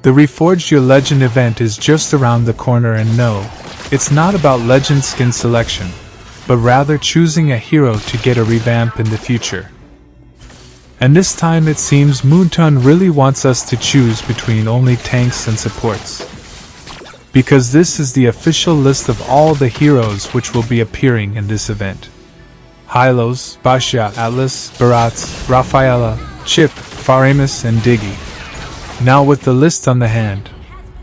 The Reforge Your Legend event is just around the corner, and no, it's not about legend skin selection, but rather choosing a hero to get a revamp in the future. And this time it seems Moonton really wants us to choose between only tanks and supports. Because this is the official list of all the heroes which will be appearing in this event. Hylos, Basha, Atlas, Barats, Rafaela, Chip, Faramus, and Diggy. Now with the list on the hand,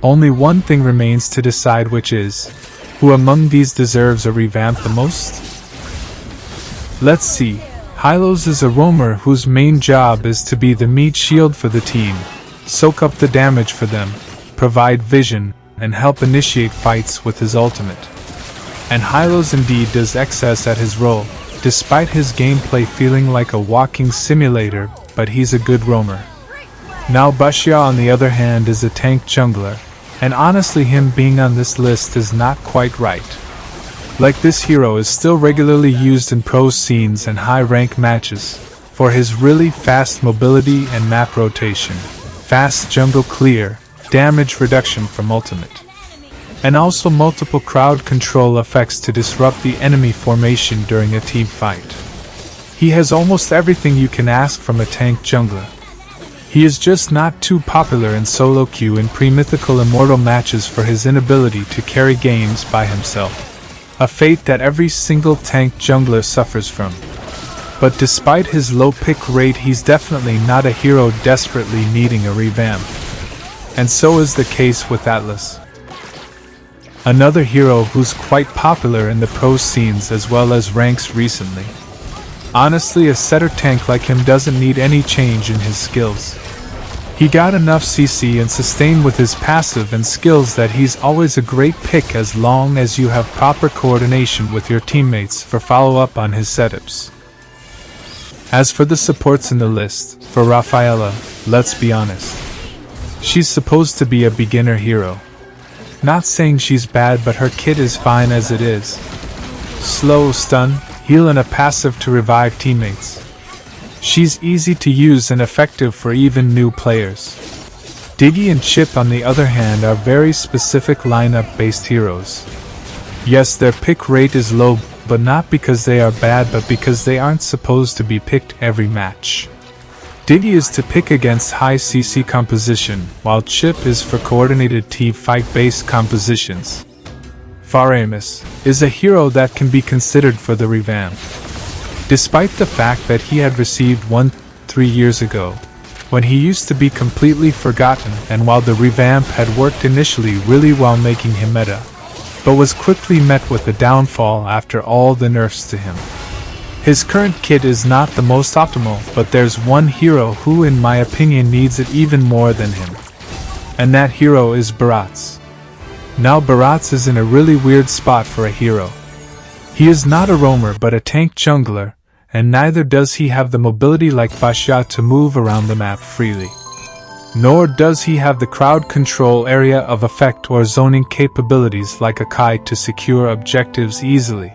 only one thing remains to decide, which is, who among these deserves a revamp the most? Let's see. Hylos is a roamer whose main job is to be the meat shield for the team, soak up the damage for them, provide vision, and help initiate fights with his ultimate. And Hylos indeed does excess at his role, despite his gameplay feeling like a walking simulator, but he's a good roamer. Now Basha on the other hand is a tank jungler, and honestly him being on this list is not quite right. Like, this hero is still regularly used in pro scenes and high rank matches, for his really fast mobility and map rotation, fast jungle clear, damage reduction from ultimate, and also multiple crowd control effects to disrupt the enemy formation during a team fight. He has almost everything you can ask from a tank jungler. He is just not too popular in solo queue in pre-mythical immortal matches for his inability to carry games by himself, a fate that every single tank jungler suffers from. But despite his low pick rate, he's definitely not a hero desperately needing a revamp. And so is the case with Atlas. Another hero who's quite popular in the pro scenes as well as ranks recently. Honestly, a setter tank like him doesn't need any change in his skills. He got enough CC and sustain with his passive and skills that he's always a great pick as long as you have proper coordination with your teammates for follow-up on his setups. As for the supports in the list, for Rafaela, let's be honest. She's supposed to be a beginner hero. Not saying she's bad, but her kit is fine as it is. Slow, stun, heal, and a passive to revive teammates. She's easy to use and effective for even new players. Diggy and Chip on the other hand are very specific lineup based heroes. Yes, their pick rate is low, but not because they are bad, but because they aren't supposed to be picked every match. Diggy is to pick against high CC composition, while Chip is for coordinated team fight based compositions. Faramus is a hero that can be considered for the revamp. Despite the fact that he had received one 3 years ago, when he used to be completely forgotten, and while the revamp had worked initially really well making him meta, but was quickly met with a downfall after all the nerfs to him. His current kit is not the most optimal, but there's one hero who in my opinion needs it even more than him. And that hero is Barats. Now Barats is in a really weird spot for a hero. He is not a roamer but a tank jungler, and neither does he have the mobility like Basha to move around the map freely. Nor does he have the crowd control area of effect or zoning capabilities like a kite to secure objectives easily.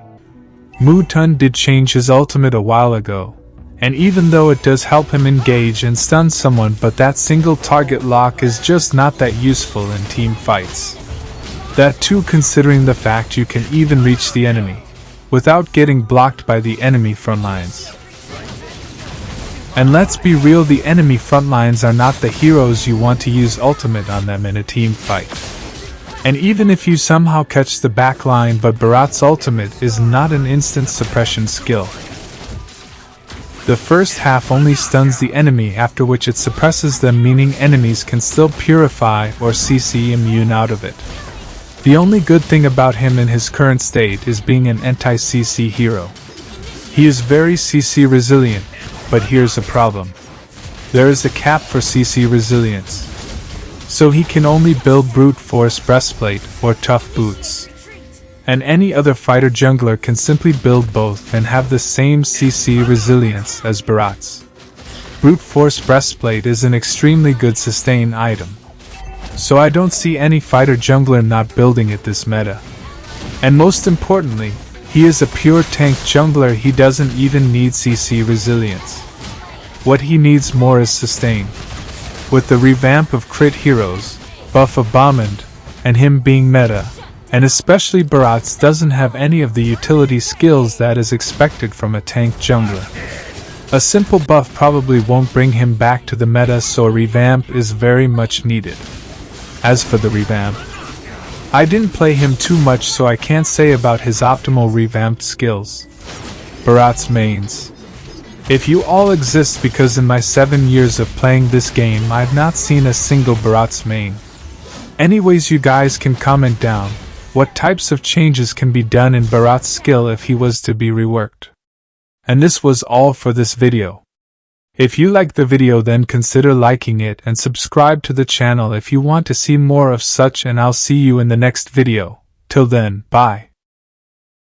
Mutun did change his ultimate a while ago, and even though it does help him engage and stun someone, but that single target lock is just not that useful in team fights. That too, considering the fact you can even reach the enemy without getting blocked by the enemy front lines. And let's be real, the enemy front lines are not the heroes you want to use ultimate on them in a team fight. And even if you somehow catch the back line, but Barats' ultimate is not an instant suppression skill. The first half only stuns the enemy, after which it suppresses them, meaning enemies can still purify or CC immune out of it. The only good thing about him in his current state is being an anti-CC hero. He is very CC resilient, but here's a problem. There is a cap for CC resilience. So he can only build brute force breastplate or tough boots. And any other fighter jungler can simply build both and have the same CC resilience as Barats. Brute force breastplate is an extremely good sustain item. So I don't see any fighter jungler not building it this meta. And most importantly, he is a pure tank jungler. He doesn't even need CC resilience. What he needs more is sustain. With the revamp of crit heroes, buff of Bomband, and him being meta, and especially Bharat's doesn't have any of the utility skills that is expected from a tank jungler. A simple buff probably won't bring him back to the meta, so a revamp is very much needed. As for the revamp, I didn't play him too much, so I can't say about his optimal revamped skills. Bharat's mains. If you all exist, because in my 7 years of playing this game I've not seen a single Bharat's main. Anyways, you guys can comment down what types of changes can be done in Bharat's skill if he was to be reworked. And this was all for this video. If you liked the video, then consider liking it and subscribe to the channel if you want to see more of such, and I'll see you in the next video. Till then, bye.